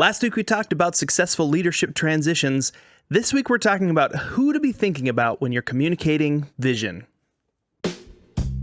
Last week we talked about successful leadership transitions. This week we're talking about who to be thinking about when you're communicating vision.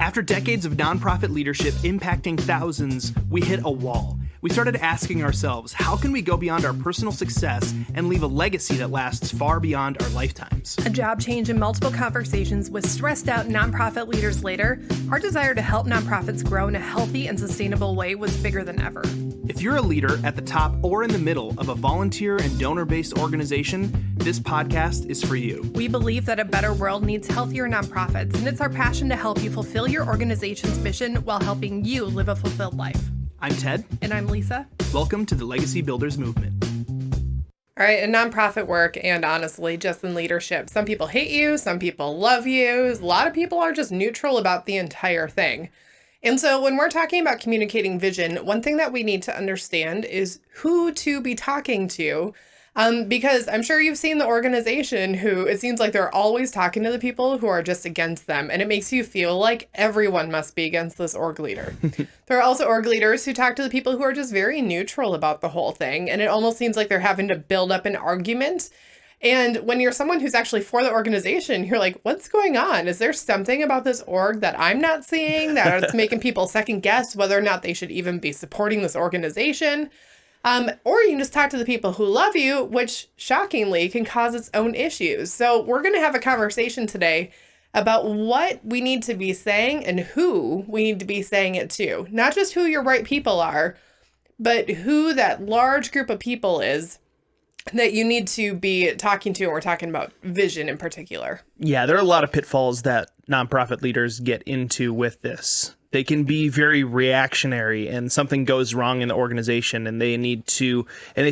After decades of nonprofit leadership impacting thousands, we hit a wall. We started asking ourselves, how can we go beyond our personal success and leave a legacy that lasts far beyond our lifetimes? A job change and multiple conversations with stressed out nonprofit leaders later, our desire to help nonprofits grow in a healthy and sustainable way was bigger than ever. If you're a leader at the top or in the middle of a volunteer and donor-based organization, this podcast is for you. We believe that a better world needs healthier nonprofits, and it's our passion to help you fulfill your organization's mission while helping you live a fulfilled life. I'm Ted. And I'm Lisa. Welcome to the Legacy Builders Movement. All right, in nonprofit work and honestly, just in leadership, some people hate you, some people love you. A lot of people are just neutral about the entire thing. And so when we're talking about communicating vision, one thing that we need to understand is who to be talking to. Because I'm sure you've seen the organization who it seems like they're always talking to the people who are just against them. And it makes you feel like everyone must be against this org leader. There are also org leaders who talk to the people who are just very neutral about the whole thing. And it almost seems like they're having to build up an argument. And when you're someone who's actually for the organization, you're like, what's going on? Is there something about this org that I'm not seeing that it's making people second guess whether or not they should even be supporting this organization? Or you can just talk to the people who love you, which shockingly can cause its own issues. So we're going to have a conversation today about what we need to be saying and who we need to be saying it to. Not just who your right people are, but who that large group of people is that you need to be talking to. And we're talking about vision in particular. Yeah, there are a lot of pitfalls that nonprofit leaders get into with this. They can be very reactionary and something goes wrong in the organization and they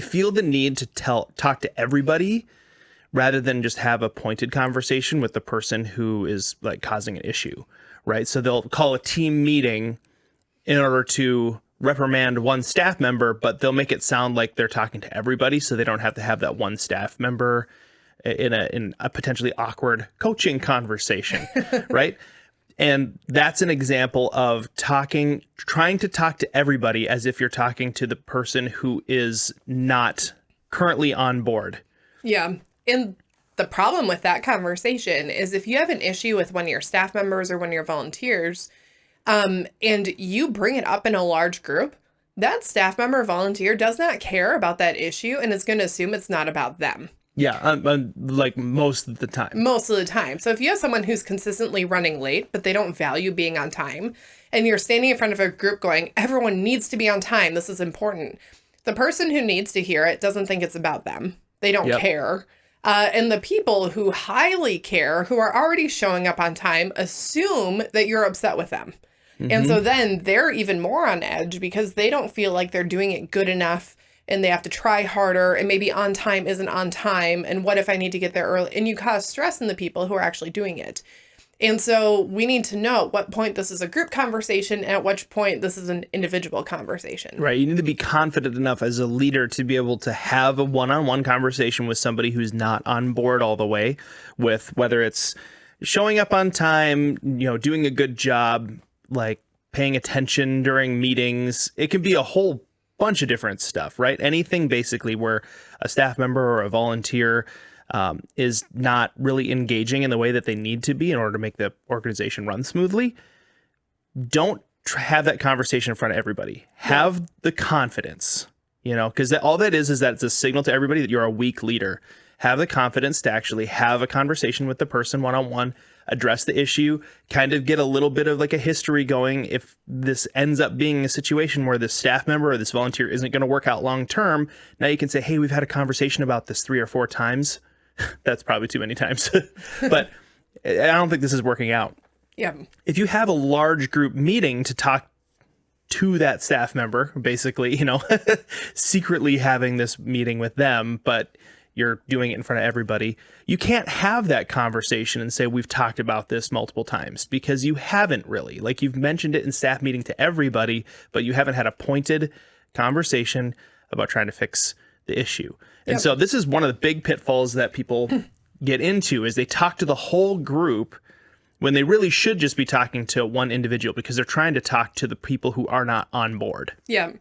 feel the need to talk to everybody rather than just have a pointed conversation with the person who is like causing an issue, right? So they'll call a team meeting in order to reprimand one staff member, but they'll make it sound like they're talking to everybody so they don't have to have that one staff member in a potentially awkward coaching conversation, right? And that's an example of trying to talk to everybody as if you're talking to the person who is not currently on board. Yeah. And the problem with that conversation is if you have an issue with one of your staff members or one of your volunteers, and you bring it up in a large group, that staff member or volunteer does not care about that issue and is going to assume it's not about them. Yeah, like most of the time. Most of the time. So if you have someone who's consistently running late, but they don't value being on time, and you're standing in front of a group going, everyone needs to be on time, this is important. The person who needs to hear it doesn't think it's about them. They don't care. And the people who highly care, who are already showing up on time, assume that you're upset with them. Mm-hmm. And so then they're even more on edge because they don't feel like they're doing it good enough. And they have to try harder, and maybe on time isn't on time. And what if I need to get there early? And you cause stress in the people who are actually doing it. And so we need to know at what point this is a group conversation and at which point this is an individual conversation. Right. You need to be confident enough as a leader to be able to have a one-on-one conversation with somebody who's not on board all the way with whether it's showing up on time, doing a good job, like paying attention during meetings. It can be a whole bunch of different stuff, right? Anything basically where a staff member or a volunteer is not really engaging in the way that they need to be in order to make the organization run smoothly. Don't have that conversation in front of everybody. Have the confidence, because all that is that it's a signal to everybody that you're a weak leader. Have the confidence to actually have a conversation with the person one-on-one, address the issue, kind of get a little bit of like a history going. If this ends up being a situation where this staff member or this volunteer isn't going to work out long term, now you can say, hey, we've had a conversation about this 3 or 4 times. That's probably too many times, but I don't think this is working out. Yeah. If you have a large group meeting to talk to that staff member, basically, secretly having this meeting with them, but you're doing it in front of everybody, you can't have that conversation and say, we've talked about this multiple times, because you haven't really. Like, you've mentioned it in staff meeting to everybody, but you haven't had a pointed conversation about trying to fix the issue. And so this is one of the big pitfalls that people get into, is they talk to the whole group when they really should just be talking to one individual, because they're trying to talk to the people who are not on board. Yeah.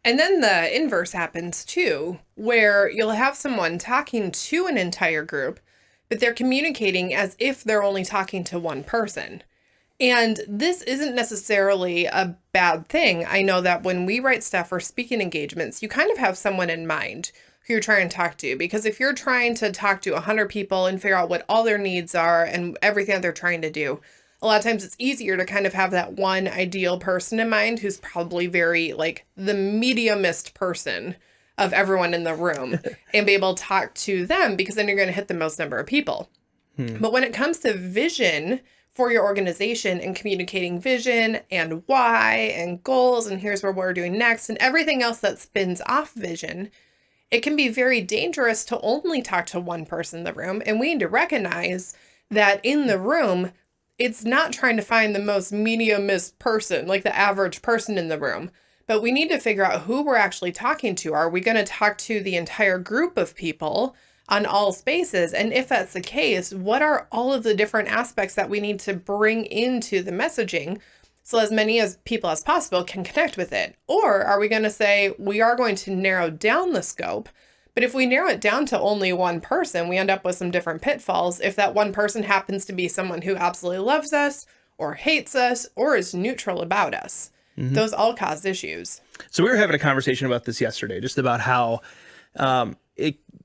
And then the inverse happens too, where you'll have someone talking to an entire group, but they're communicating as if they're only talking to one person. And this isn't necessarily a bad thing. I know that when we write stuff for speaking engagements, you kind of have someone in mind who you're trying to talk to. Because if you're trying to talk to 100 people and figure out what all their needs are and everything that they're trying to do, a lot of times it's easier to kind of have that one ideal person in mind who's probably very like the mediumist person of everyone in the room and be able to talk to them, because then you're going to hit the most number of people. But when it comes to vision for your organization and communicating vision and why and goals and here's what we're doing next and everything else that spins off vision, it can be very dangerous to only talk to one person in the room. And we need to recognize that in the room, it's not trying to find the most mediumist person, like the average person in the room, but we need to figure out who we're actually talking to. Are we going to talk to the entire group of people on all spaces? And if that's the case, what are all of the different aspects that we need to bring into the messaging so as many as people as possible can connect with it? Or are we going to say we are going to narrow down the scope? But if we narrow it down to only one person, we end up with some different pitfalls. If that one person happens to be someone who absolutely loves us or hates us or is neutral about us, those all cause issues. So we were having a conversation about this yesterday, just about how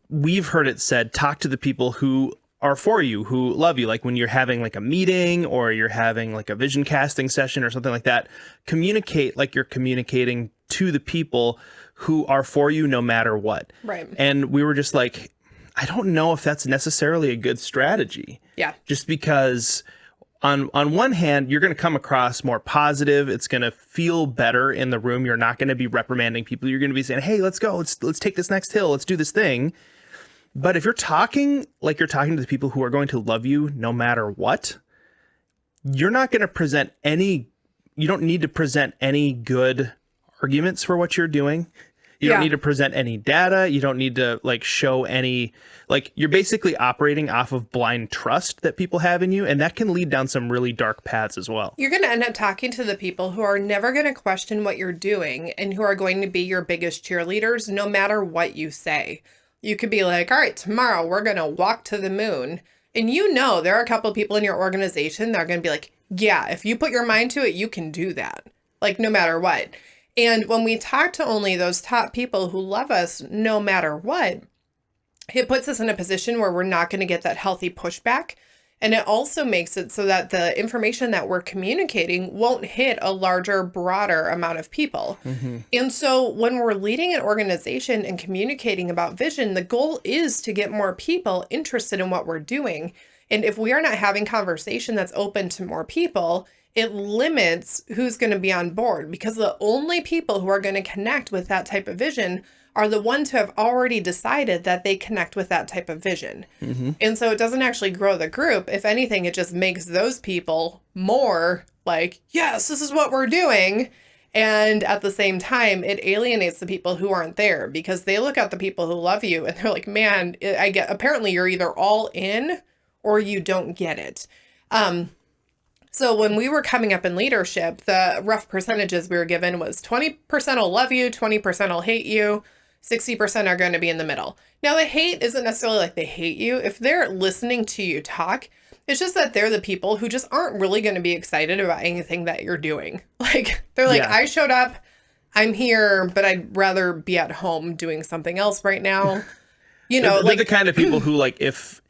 we've heard it said, talk to the people who are for you, who love you. Like when you're having like a meeting or you're having like a vision casting session or something like that, communicate like you're communicating to the people who are for you no matter what. Right. And we were just like, I don't know if that's necessarily a good strategy. Yeah. Just because on one hand, you're going to come across more positive. It's going to feel better in the room. You're not going to be reprimanding people. You're going to be saying, hey, let's go. Let's take this next hill. Let's do this thing. But if you're talking like you're talking to the people who are going to love you no matter what, you're not going to present you don't need to present any good arguments for what you're doing. You don't need to present any data. You don't need to like show any, like you're basically operating off of blind trust that people have in you. And that can lead down some really dark paths as well. You're going to end up talking to the people who are never going to question what you're doing and who are going to be your biggest cheerleaders no matter what you say. You could be like, all right, tomorrow we're going to walk to the moon. And you know, there are a couple of people in your organization that are going to be like, yeah, if you put your mind to it, you can do that. Like no matter what. And when we talk to only those top people who love us no matter what, it puts us in a position where we're not going to get that healthy pushback. And it also makes it so that the information that we're communicating won't hit a larger, broader amount of people. And so when we're leading an organization and communicating about vision, the goal is to get more people interested in what we're doing. And if we are not having conversation that's open to more people, it limits who's going to be on board, because the only people who are going to connect with that type of vision are the ones who have already decided that they connect with that type of vision. And so it doesn't actually grow the group. If anything, it just makes those people more like, yes, this is what we're doing. And at the same time, it alienates the people who aren't there, because they look at the people who love you and they're like, man, apparently you're either all in or you don't get it. So when we were coming up in leadership, the rough percentages we were given was 20% will love you, 20% will hate you, 60% are going to be in the middle. Now, the hate isn't necessarily like they hate you. If they're listening to you talk, it's just that they're the people who just aren't really going to be excited about anything that you're doing. Like, they're like, I showed up, I'm here, but I'd rather be at home doing something else right now. You know, they're the kind of people who, like, if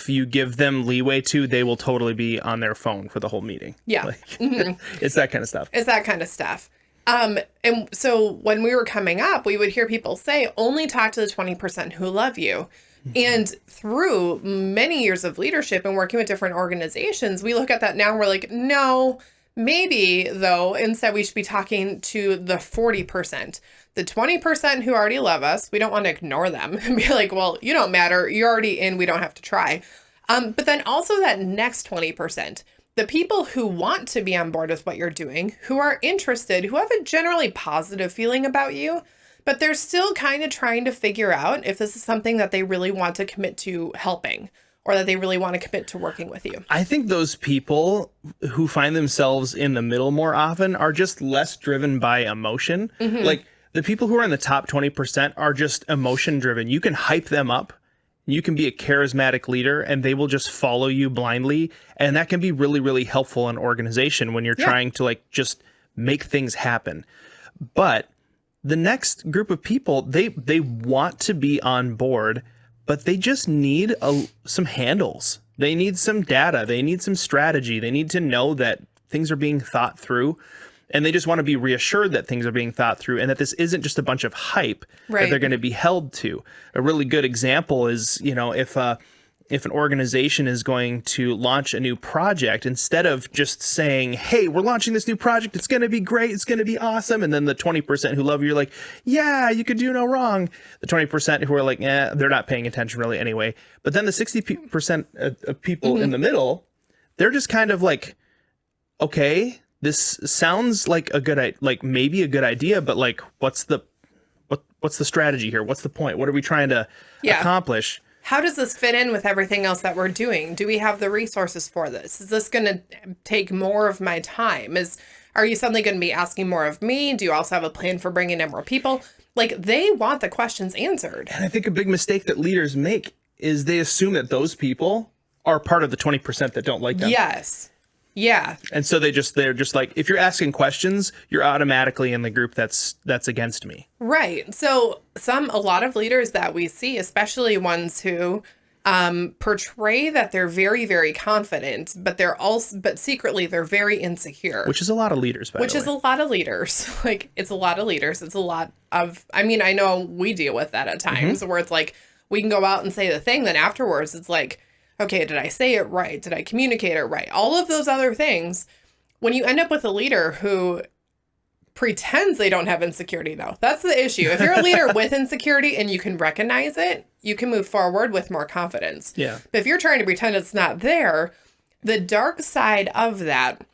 you give them leeway to, they will totally be on their phone for the whole meeting. Yeah. Like, it's that kind of stuff. It's that kind of stuff. And so when we were coming up, we would hear people say, only talk to the 20% who love you. And through many years of leadership and working with different organizations, we look at that now and we're like, no, maybe though, instead we should be talking to the 40%. The 20% who already love us, we don't want to ignore them and be like, well, you don't matter. You're already in. We don't have to try. But then also that next 20%, the people who want to be on board with what you're doing, who are interested, who have a generally positive feeling about you, but they're still kind of trying to figure out if this is something that they really want to commit to helping, or that they really want to commit to working with you. I think those people who find themselves in the middle more often are just less driven by emotion. Like The people who are in the top 20% are just emotion driven. You can hype them up. You can be a charismatic leader and they will just follow you blindly. And that can be really, really helpful in organization when you're trying to like just make things happen. But the next group of people, they want to be on board, but they just need some handles. They need some data. They need some strategy. They need to know that things are being thought through. And they just want to be reassured that things are being thought through and that this isn't just a bunch of hype that they're going to be held to. A really good example is, if an organization is going to launch a new project, instead of just saying, hey, we're launching this new project, it's going to be great, it's going to be awesome. And then the 20% who love you are like, yeah, you could do no wrong. The 20% who are like, they're not paying attention really anyway. But then the 60% of people in the middle, they're just kind of like, okay, this sounds like maybe a good idea, but like, what's the strategy here? What's the point? What are we trying to accomplish? How does this fit in with everything else that we're doing? Do we have the resources for this? Is this going to take more of my time? Are you suddenly going to be asking more of me? Do you also have a plan for bringing in more people? Like, they want the questions answered. And I think a big mistake that leaders make is they assume that those people are part of the 20% that don't like them. Yes. Yeah. And so they're just like, if you're asking questions, you're automatically in the group that's against me. Right. So a lot of leaders that we see, especially ones who portray that they're very, very confident, but secretly they're very insecure. Which is a lot of leaders, by the way. Which is a lot of leaders. Like, it's a lot of leaders. It's a lot of, I know we deal with that at times where it's like, we can go out and say the thing, then afterwards it's like, okay, did I say it right? Did I communicate it right? All of those other things. When you end up with a leader who pretends they don't have insecurity, though, that's the issue. If you're a leader with insecurity and you can recognize it, you can move forward with more confidence. Yeah. But if you're trying to pretend it's not there, the dark side of that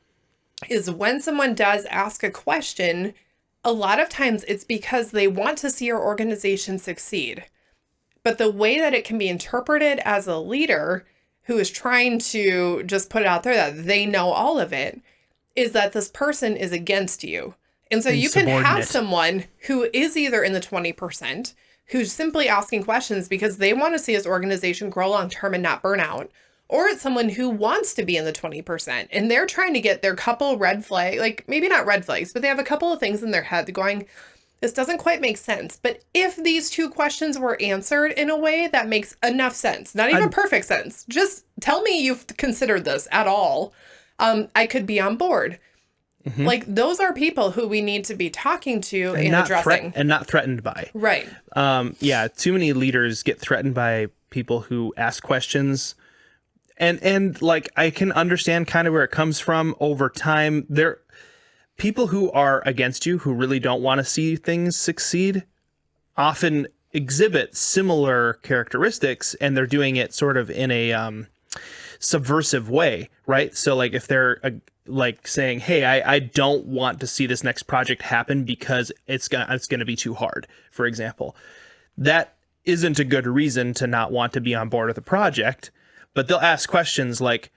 is when someone does ask a question, a lot of times it's because they want to see your organization succeed. But the way that it can be interpreted as a leader who is trying to just put it out there that they know all of it is that this person is against you. And so you can have someone who is either in the 20%, who's simply asking questions because they want to see his organization grow long term and not burn out, or it's someone who wants to be in the 20% and they're trying to get their couple red flag, like maybe not red flags, but they have a couple of things in their head going, this doesn't quite make sense. But if these two questions were answered in a way that makes enough sense, not even perfect sense, just tell me you've considered this at all, I could be on board. Like, those are people who we need to be talking to and addressing. And not threatened by. Right. Too many leaders get threatened by people who ask questions. And like, I can understand kind of where it comes from over time. People who are against you, who really don't want to see things succeed, often exhibit similar characteristics, and they're doing it sort of in a subversive way, right? So like, if they're like saying, hey, I don't want to see this next project happen because it's going to be too hard, for example, that isn't a good reason to not want to be on board with the project. But they'll ask questions like,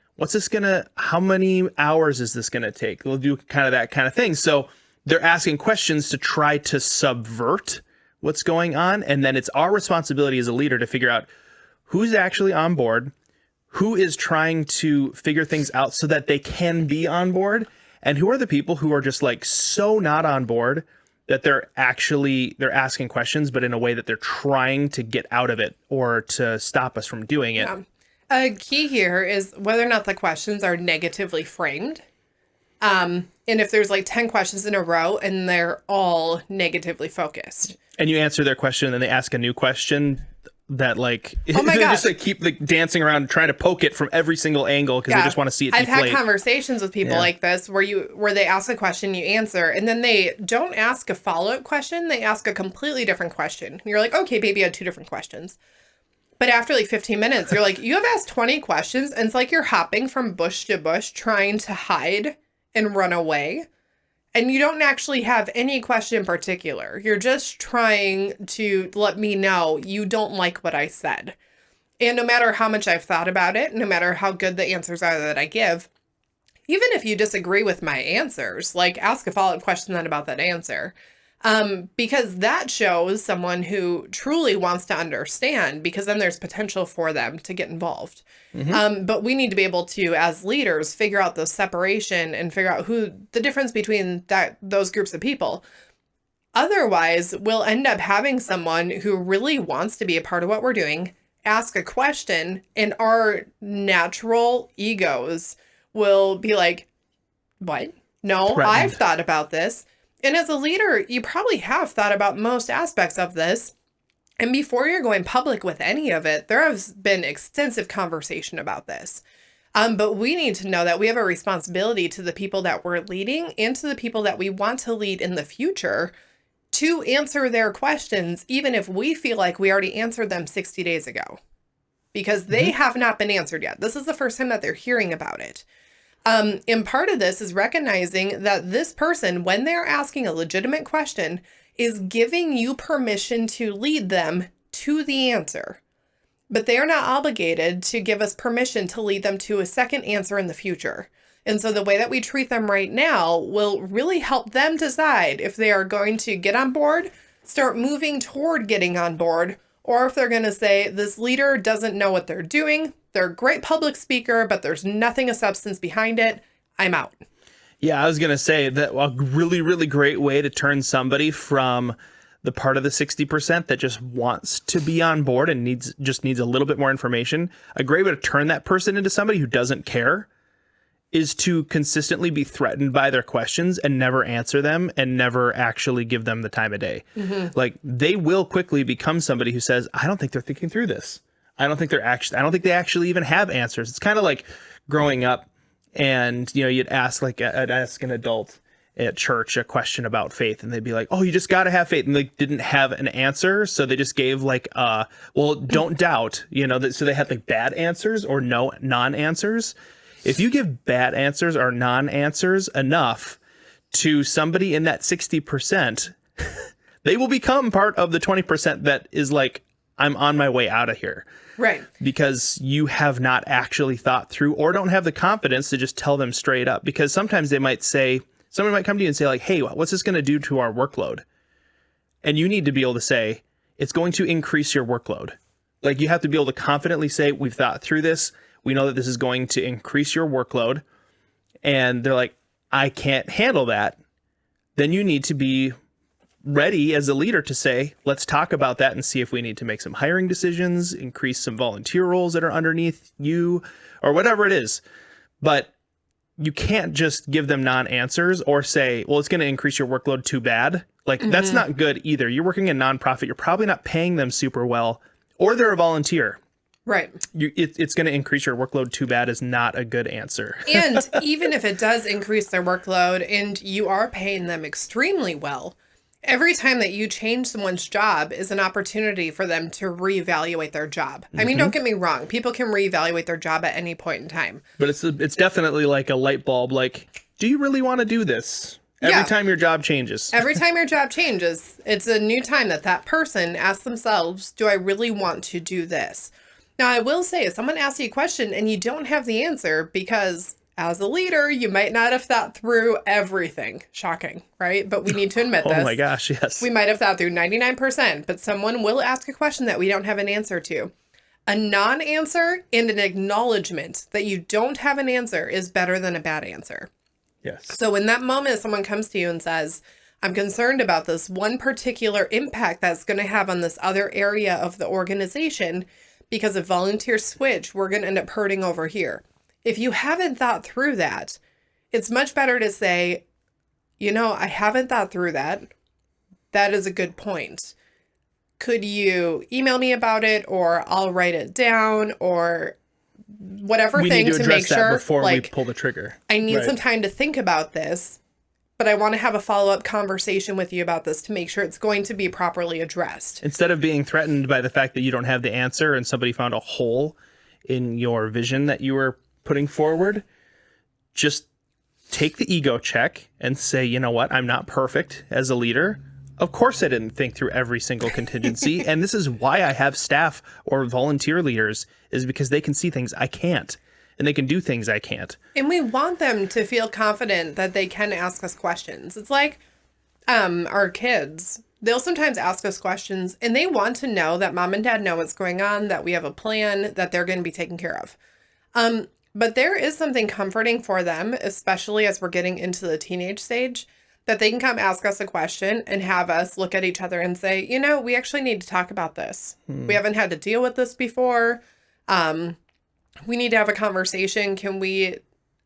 how many hours is this going to take? They'll do kind of that kind of thing. So they're asking questions to try to subvert what's going on. And then it's our responsibility as a leader to figure out who's actually on board, who is trying to figure things out so that they can be on board, and who are the people who are just like so not on board that they're asking questions, but in a way that they're trying to get out of it or to stop us from doing it. Yeah. A key here is whether or not the questions are negatively framed. And if there's like 10 questions in a row and they're all negatively focused. And you answer their question and then they ask a new question that like, oh my they gosh, just like keep like dancing around trying to poke it from every single angle because they just want to see it deflate. I've had conversations with people like this where they ask a question, you answer, and then they don't ask a follow-up question. They ask a completely different question. And you're like, okay, baby, I had two different questions. But after like 15 minutes, you're like, you have asked 20 questions. And it's like you're hopping from bush to bush trying to hide and run away. And you don't actually have any question in particular. You're just trying to let me know you don't like what I said. And no matter how much I've thought about it, no matter how good the answers are that I give, even if you disagree with my answers, like ask a follow-up question then about that answer. Because that shows someone who truly wants to understand, because then there's potential for them to get involved. But we need to be able to, as leaders, figure out the separation and figure out who the difference between those groups of people. Otherwise, we'll end up having someone who really wants to be a part of what we're doing, ask a question, and our natural egos will be like, what? No, Threatened. I've thought about this. And as a leader, you probably have thought about most aspects of this. And before you're going public with any of it, there has been extensive conversation about this. But we need to know that we have a responsibility to the people that we're leading and to the people that we want to lead in the future to answer their questions, even if we feel like we already answered them 60 days ago, because they have not been answered yet. This is the first time that they're hearing about it. And part of this is recognizing that this person, when they're asking a legitimate question, is giving you permission to lead them to the answer. But they are not obligated to give us permission to lead them to a second answer in the future. And so the way that we treat them right now will really help them decide if they are going to get on board, start moving toward getting on board, or if they're going to say, this leader doesn't know what they're doing. They're a great public speaker, but there's nothing of substance behind it. I'm out. Yeah, I was going to say that a really, really great way to turn somebody from the part of the 60% that just wants to be on board and needs a little bit more information. A great way to turn that person into somebody who doesn't care is to consistently be threatened by their questions and never answer them and never actually give them the time of day. Like, they will quickly become somebody who says, I don't think they're thinking through this. I don't think they actually even have answers. It's kind of like growing up and, you'd ask I'd ask an adult at church a question about faith and they'd be like, oh, you just got to have faith. And they didn't have an answer. So they just gave well, don't doubt, so they had bad answers or no non-answers. If you give bad answers or non-answers enough to somebody in that 60%, they will become part of the 20% that is like, I'm on my way out of here. Right. Because you have not actually thought through or don't have the confidence to just tell them straight up. Because sometimes somebody might come to you and say like, hey, what's this going to do to our workload? And you need to be able to say, it's going to increase your workload. Like, you have to be able to confidently say, we've thought through this. We know that this is going to increase your workload. And they're like, I can't handle that. Then you need to be ready as a leader to say, let's talk about that and see if we need to make some hiring decisions, increase some volunteer roles that are underneath you, or whatever it is. But you can't just give them non-answers or say, well, it's going to increase your workload too bad. That's not good either. You're working in a nonprofit. You're probably not paying them super well, or they're a volunteer. Right. It's going to increase your workload too bad is not a good answer. And even if it does increase their workload and you are paying them extremely well, every time that you change someone's job is an opportunity for them to reevaluate their job. I mean, don't get me wrong. People can reevaluate their job at any point in time. But it's definitely like a light bulb. Like, do you really want to do this? Every time your job changes. Every time your job changes, it's a new time that person asks themselves, do I really want to do this? Now, I will say, if someone asks you a question and you don't have the answer because as a leader, you might not have thought through everything. Shocking, right? But we need to admit this. Oh my gosh, yes. We might have thought through 99%, but someone will ask a question that we don't have an answer to. A non-answer and an acknowledgement that you don't have an answer is better than a bad answer. Yes. So in that moment, someone comes to you and says, I'm concerned about this one particular impact that's going to have on this other area of the organization because if volunteers switch, we're going to end up hurting over here. If you haven't thought through that, it's much better to say, I haven't thought through that. That is a good point. Could you email me about it, or I'll write it down, or whatever we thing need to make address that sure before we pull the trigger. I need some time to think about this, but I want to have a follow-up conversation with you about this to make sure it's going to be properly addressed. Instead of being threatened by the fact that you don't have the answer and somebody found a hole in your vision that you were putting forward, just take the ego check and say, you know what? I'm not perfect as a leader. Of course I didn't think through every single contingency. And this is why I have staff or volunteer leaders, is because they can see things I can't. And they can do things I can't. And we want them to feel confident that they can ask us questions. It's like, Our kids, they'll sometimes ask us questions and they want to know that mom and dad know what's going on, that we have a plan, that they're going to be taken care of. But there is something comforting for them, especially as we're getting into the teenage stage, that they can come ask us a question and have us look at each other and say, you know, we actually need to talk about this. We haven't had to deal with this before. We need to have a conversation. Can we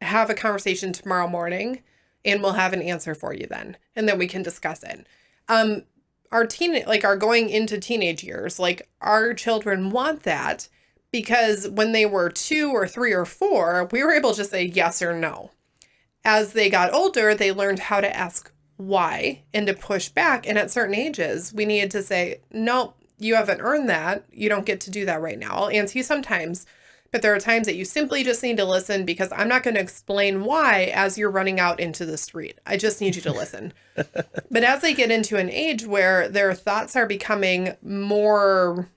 have a conversation tomorrow morning? And we'll have an answer for you then. And then we can discuss it. Our going into teenage years, like our children want that because when they were 2 or 3 or 4, we were able to say yes or no. As they got older, they learned how to ask why and to push back. And at certain ages, we needed to say, no, you haven't earned that. You don't get to do that right now. I'll answer you sometimes, but there are times that you simply just need to listen because I'm not going to explain why as you're running out into the street. I just need you to listen. But as they get into an age where their thoughts are becoming more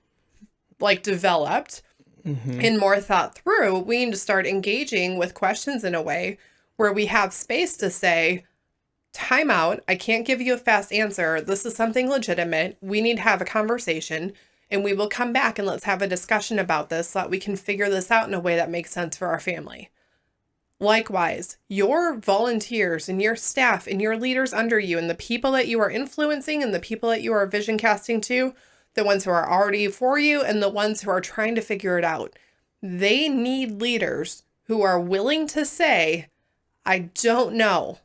like developed and more thought through, we need to start engaging with questions in a way where we have space to say, time out, I can't give you a fast answer. This is something legitimate. We need to have a conversation and we will come back and let's have a discussion about this so that we can figure this out in a way that makes sense for our family. Likewise, your volunteers and your staff and your leaders under you and the people that you are influencing and the people that you are vision casting to, the ones who are already for you and the ones who are trying to figure it out, they need leaders who are willing to say, I don't know,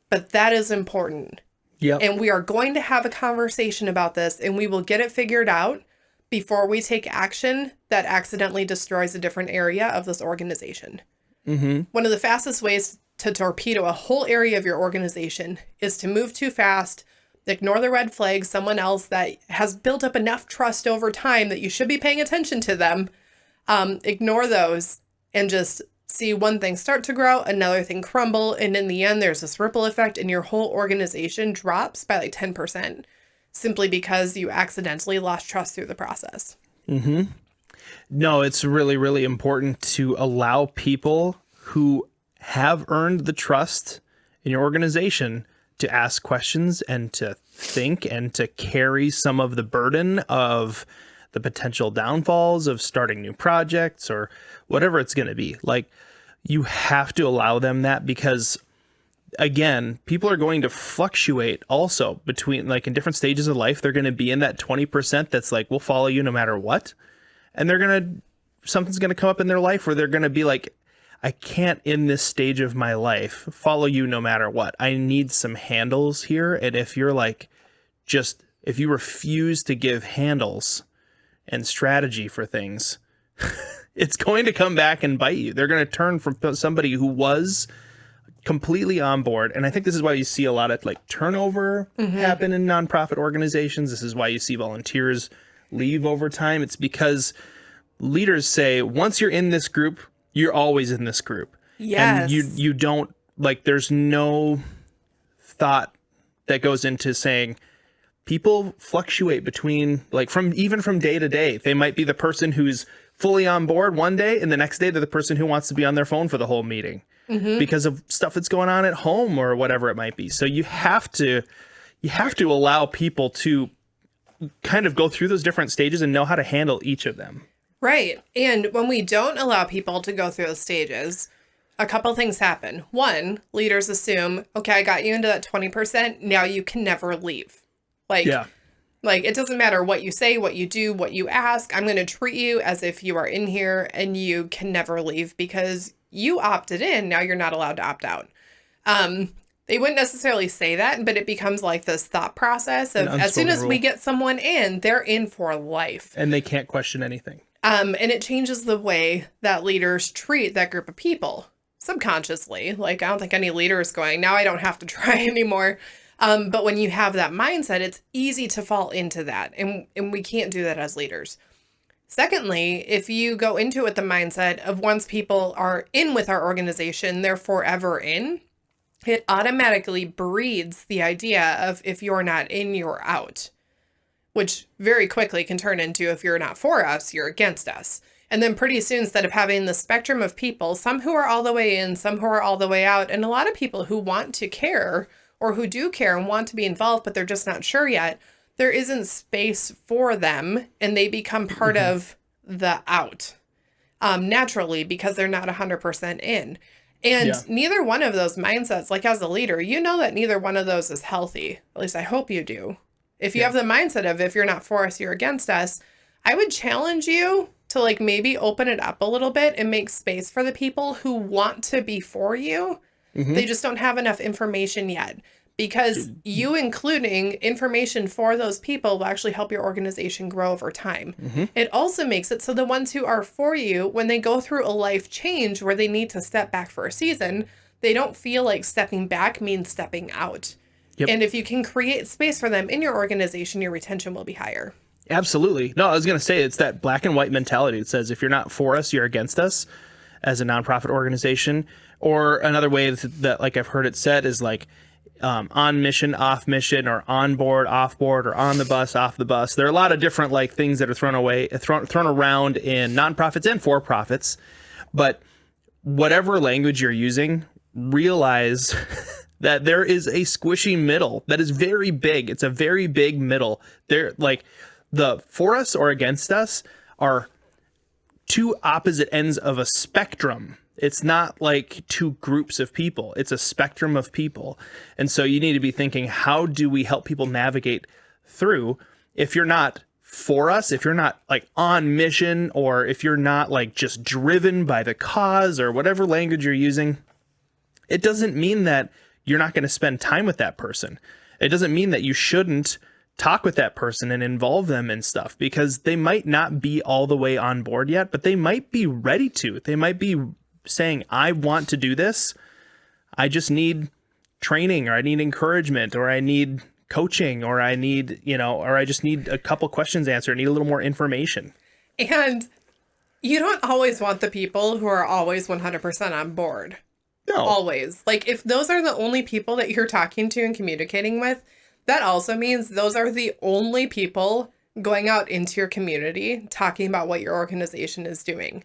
but that is important. Yep. And we are going to have a conversation about this and we will get it figured out before we take action that accidentally destroys a different area of this organization. One of the fastest ways to torpedo a whole area of your organization is to move too fast, ignore the red flags, someone else that has built up enough trust over time that you should be paying attention to them, ignore those and just see one thing start to grow, another thing crumble, and in the end, there's this ripple effect and your whole organization drops by like 10% simply because you accidentally lost trust through the process. No, it's really, really important to allow people who have earned the trust in your organization to ask questions and to think and to carry some of the burden of the potential downfalls of starting new projects or whatever it's going to be. Like, you have to allow them that because, again, people are going to fluctuate also between, like, in different stages of life. They're going to be in that 20% that's like, we'll follow you no matter what. And something's going to come up in their life where they're going to be like, I can't in this stage of my life follow you no matter what. I need some handles here. And if you're like, if you refuse to give handles and strategy for things, it's going to come back and bite you. They're going to turn from somebody who was completely on board. And I think this is why you see a lot of like turnover happen in nonprofit organizations. This is why you see volunteers leave over time. It's because leaders say, once you're in this group, you're always in this group. Yes. And you don't, like, there's no thought that goes into saying people fluctuate between, like, even from day to day. They might be the person who's fully on board one day and the next day they're the person who wants to be on their phone for the whole meeting because of stuff that's going on at home or whatever it might be. So you have to allow people to kind of go through those different stages and know how to handle each of them. Right. And when we don't allow people to go through those stages, a couple things happen. One, leaders assume, okay, I got you into that 20%. Now you can never leave. Like it doesn't matter what you say, what you do, what you ask. I'm going to treat you as if you are in here and you can never leave because you opted in. Now you're not allowed to opt out. They wouldn't necessarily say that, but it becomes like this thought process of as soon as we get someone in, they're in for life. And they can't question anything. And it changes the way that leaders treat that group of people subconsciously. Like, I don't think any leader is going, now I don't have to try anymore. But when you have that mindset, it's easy to fall into that. And we can't do that as leaders. Secondly, if you go into it with the mindset of once people are in with our organization, they're forever in, it automatically breeds the idea of if you're not in, you're out, which very quickly can turn into if you're not for us, you're against us. And then pretty soon, instead of having the spectrum of people, some who are all the way in, some who are all the way out, and a lot of people who want to care or who do care and want to be involved, but they're just not sure yet, there isn't space for them and they become part of the out naturally because they're not 100% in. And neither one of those mindsets, like as a leader, you know that neither one of those is healthy. At least I hope you do. If you have the mindset of if you're not for us, you're against us, I would challenge you to like maybe open it up a little bit and make space for the people who want to be for you. They just don't have enough information yet. Because you including information for those people will actually help your organization grow over time. It also makes it so the ones who are for you, when they go through a life change where they need to step back for a season, they don't feel like stepping back means stepping out. And if you can create space for them in your organization, your retention will be higher. Absolutely. No, I was going to say it's that black and white mentality. It says if you're not for us, you're against us as a nonprofit organization. Or another way that like I've heard it said is like, on mission, off mission, or on board, off board, or on the bus, off the bus. There are a lot of different like things that are thrown around in nonprofits and for-profits. But whatever language you're using, realize that there is a squishy middle that is very big. It's a very big middle. They're like the for us or against us are two opposite ends of a spectrum. It's not like two groups of people. It's a spectrum of people. And so you need to be thinking, how do we help people navigate through? If you're not for us, if you're not like on mission, or if you're not like just driven by the cause or whatever language you're using, it doesn't mean that you're not going to spend time with that person. It doesn't mean that you shouldn't talk with that person and involve them in stuff, because they might not be all the way on board yet, but they might be ready to. They might be saying, I want to do this. I just need training, or I need encouragement, or I need coaching, or I need, or I just need a couple questions answered. I need a little more information. And you don't always want the people who are always 100% on board. No. Always. Like if those are the only people that you're talking to and communicating with, that also means those are the only people going out into your community talking about what your organization is doing.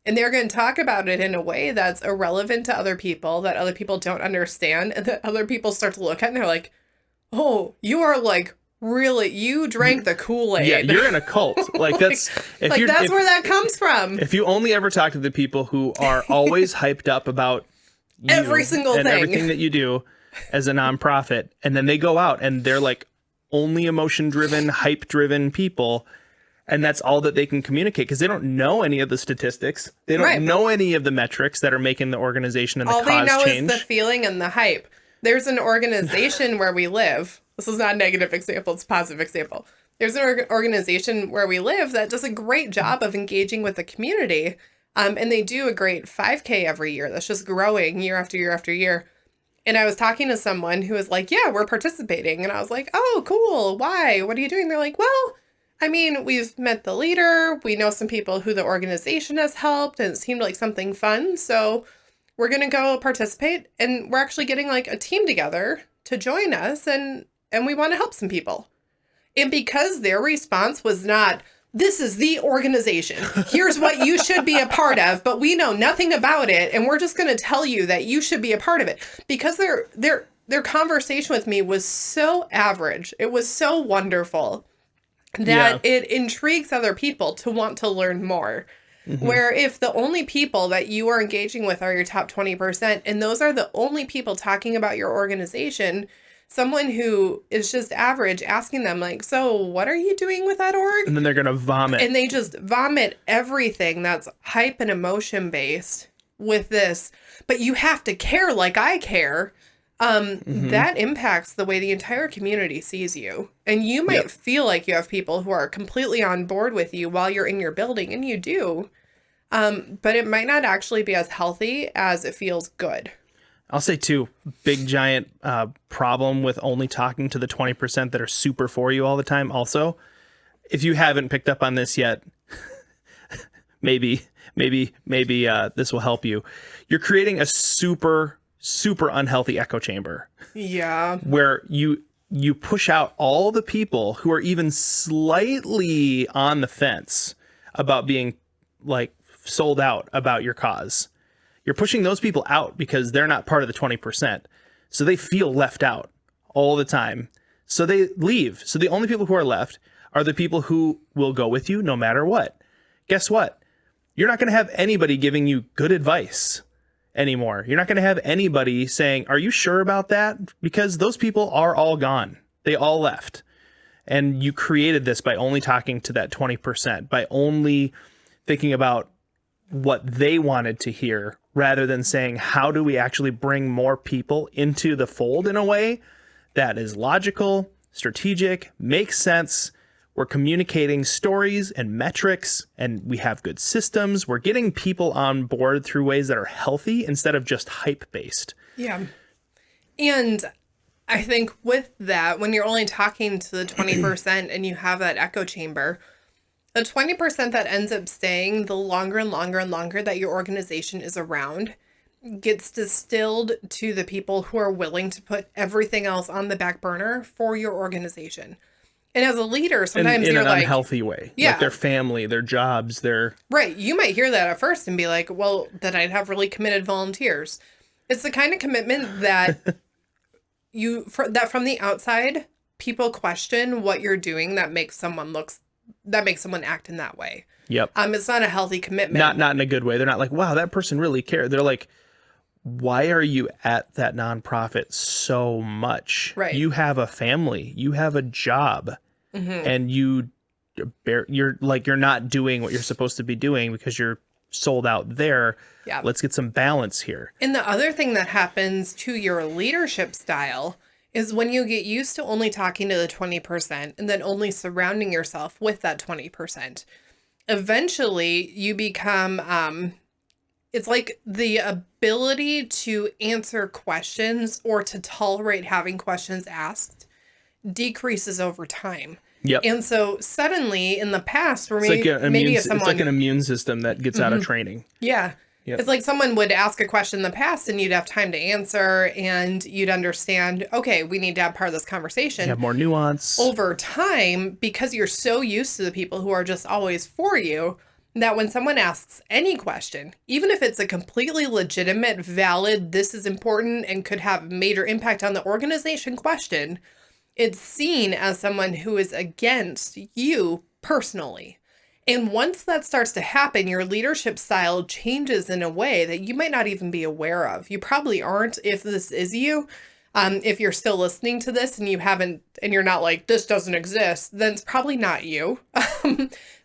And they're going to talk about it in a way that's irrelevant to other people, that other people don't understand, and that other people start to look at and they're like, oh, you are like, really, you drank the Kool-Aid. Yeah, you're in a cult. Like that's where that comes from. If you only ever talk to the people who are always hyped up about you every single and thing, everything that you do as a nonprofit, and then they go out and they're like only emotion-driven, hype-driven people, and that's all that they can communicate because they don't know any of the statistics. They don't know any of the metrics that are making the organization and the cause change. All they know is the feeling and the hype. There's an organization where we live. This is not a negative example. It's a positive example. There's an organization where we live that does a great job of engaging with the community. And they do a great 5K every year. That's just growing year after year after year. And I was talking to someone who was like, yeah, we're participating. And I was like, oh, cool. Why? What are you doing? They're like, well, I mean, we've met the leader. We know some people who the organization has helped, and it seemed like something fun. So we're going to go participate. And we're actually getting like a team together to join us. And we want to help some people. And because their response was not, this is the organization, here's what you should be a part of, but we know nothing about it, and we're just going to tell you that you should be a part of it. Because their conversation with me was so average. It was so wonderful that it intrigues other people to want to learn more. Mm-hmm. Where if the only people that you are engaging with are your top 20%, and those are the only people talking about your organization, someone who is just average, asking them like, so what are you doing with that org? And then they're going to vomit. And they just vomit everything that's hype and emotion based with this. But you have to care like I care. That impacts the way the entire community sees you. And you might feel like you have people who are completely on board with you while you're in your building, and you do. But it might not actually be as healthy as it feels good. I'll say too, big giant problem with only talking to the 20% that are super for you all the time. Also, if you haven't picked up on this yet, maybe this will help you. You're creating a super unhealthy echo chamber. Yeah. Where you push out all the people who are even slightly on the fence about being like sold out about your cause. You're pushing those people out because they're not part of the 20%. So they feel left out. all the time. So they leave. So the only people who are left are the people who will go with you no matter what. Guess what? You're not going to have anybody giving you good advice anymore. You're not going to have anybody saying, are you sure about that? Because those people are all gone. They all left. And you created this by only talking to that 20%, by only thinking about what they wanted to hear rather than saying, how do we actually bring more people into the fold in a way that is logical, strategic, makes sense. We're communicating stories and metrics, and we have good systems. We're getting people on board through ways that are healthy instead of just hype-based. Yeah. And I think with that, when you're only talking to the 20% and you have that echo chamber, the 20% that ends up staying the longer and longer and longer that your organization is around gets distilled to the people who are willing to put everything else on the back burner for your organization. And as a leader, sometimes in you're an like, unhealthy way. Yeah. Like their family, their jobs, their... Right. You might hear that at first and be like, well, then I'd have really committed volunteers. It's the kind of commitment that that from the outside, people question what you're doing that makes someone act in that way. Yep. It's not a healthy commitment. Not in a good way. They're not like, wow, that person really cared. They're like, why are you at that nonprofit so much? Right. You have a family, you have a job, and you're not doing what you're supposed to be doing because you're sold out there. Yeah. Let's get some balance here. And the other thing that happens to your leadership style is when you get used to only talking to the 20% and then only surrounding yourself with that 20%, eventually you become, it's like the ability to answer questions or to tolerate having questions asked decreases over time. Yep. And so suddenly in the past, where It's like an immune system that gets out of training. Yeah. Yep. It's like someone would ask a question in the past and you'd have time to answer and you'd understand, okay, we need to have part of this conversation. You have more nuance. Over time, because you're so used to the people who are just always for you, that when someone asks any question, even if it's a completely legitimate, valid, this is important and could have major impact on the organization question, it's seen as someone who is against you personally. And once that starts to happen, your leadership style changes in a way that you might not even be aware of. You probably aren't if this is you. If you're still listening to this and you haven't, and you're not like, this doesn't exist, then it's probably not you.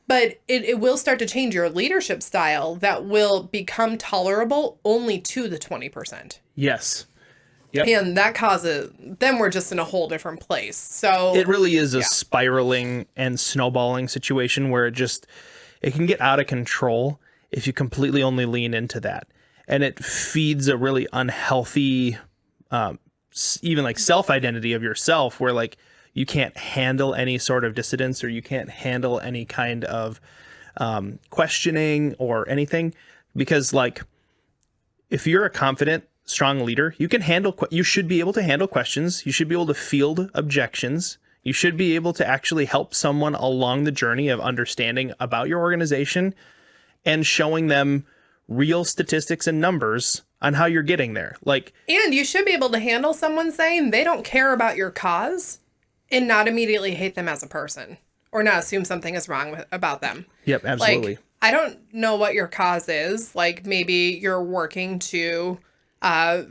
But it will start to change your leadership style that will become tolerable only to the 20%. Yes. Yep. And that causes, then we're just in a whole different place. So it really is a spiraling and snowballing situation where it can get out of control if you completely only lean into that. And it feeds a really unhealthy, even like self-identity of yourself where like you can't handle any sort of dissidence or you can't handle any kind of questioning or anything. Because like, if you're a confident, strong leader, you should be able to handle questions. You should be able to field objections. You should be able to actually help someone along the journey of understanding about your organization and showing them real statistics and numbers on how you're getting there. And you should be able to handle someone saying they don't care about your cause and not immediately hate them as a person or not assume something is wrong about them. Yep, absolutely. I don't know what your cause is. Like maybe you're working to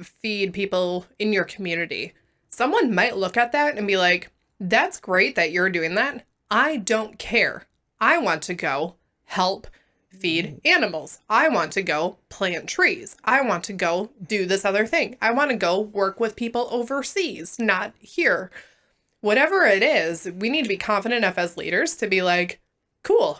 feed people in your community. Someone might look at that and be like, that's great that you're doing that. I don't care. I want to go help feed animals. I want to go plant trees. I want to go do this other thing. I want to go work with people overseas, not here. Whatever it is, we need to be confident enough as leaders to be like, cool.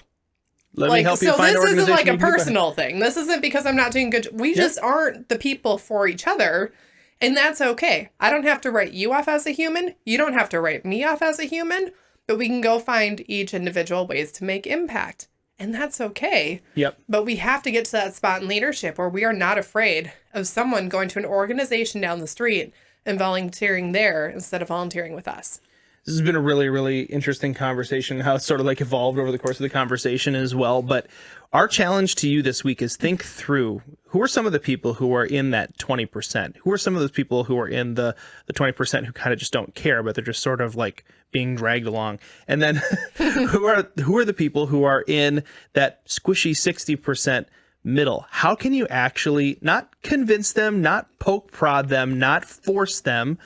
Let me help you find an organization. So this isn't like a personal thing. This isn't because I'm not doing good. We just aren't the people for each other. And that's okay. I don't have to write you off as a human. You don't have to write me off as a human. But we can go find each individual ways to make impact. And that's okay. Yep. But we have to get to that spot in leadership where we are not afraid of someone going to an organization down the street and volunteering there instead of volunteering with us. This has been a really, really interesting conversation, how it's sort of like evolved over the course of the conversation as well. But our challenge to you this week is think through who are some of the people who are in that 20%? Who are some of those people who are in the 20% who kind of just don't care, but they're just sort of like being dragged along? And then who are the people who are in that squishy 60% middle? How can you actually not convince them, not poke prod them, not force them,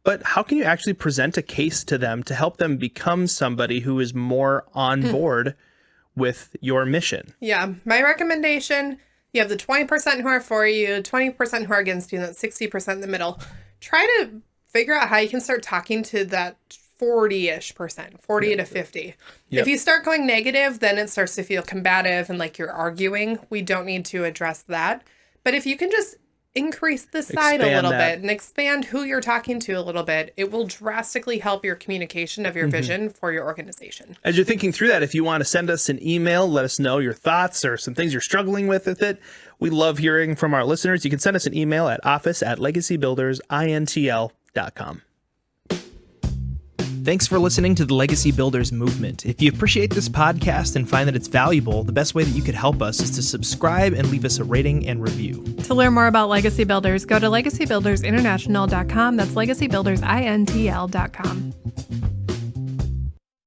but how can you actually present a case to them to help them become somebody who is more on board with your mission? Yeah. My recommendation, you have the 20% who are for you, 20% who are against you, and that 60% in the middle. Try to figure out how you can start talking to that 40-ish percent, 40 to 50. Yep. If you start going negative, then it starts to feel combative and like you're arguing. We don't need to address that. But if you can just increase the side a little bit and expand who you're talking to a little bit, it will drastically help your communication of your vision for your organization. As you're thinking through that, if you want to send us an email, let us know your thoughts or some things you're struggling with it. We love hearing from our listeners. You can send us an email at office@legacybuildersintl.com. Thanks for listening to the Legacy Builders Movement. If you appreciate this podcast and find that it's valuable, the best way that you could help us is to subscribe and leave us a rating and review. To learn more about Legacy Builders, go to legacybuildersinternational.com. That's legacybuildersintl.com.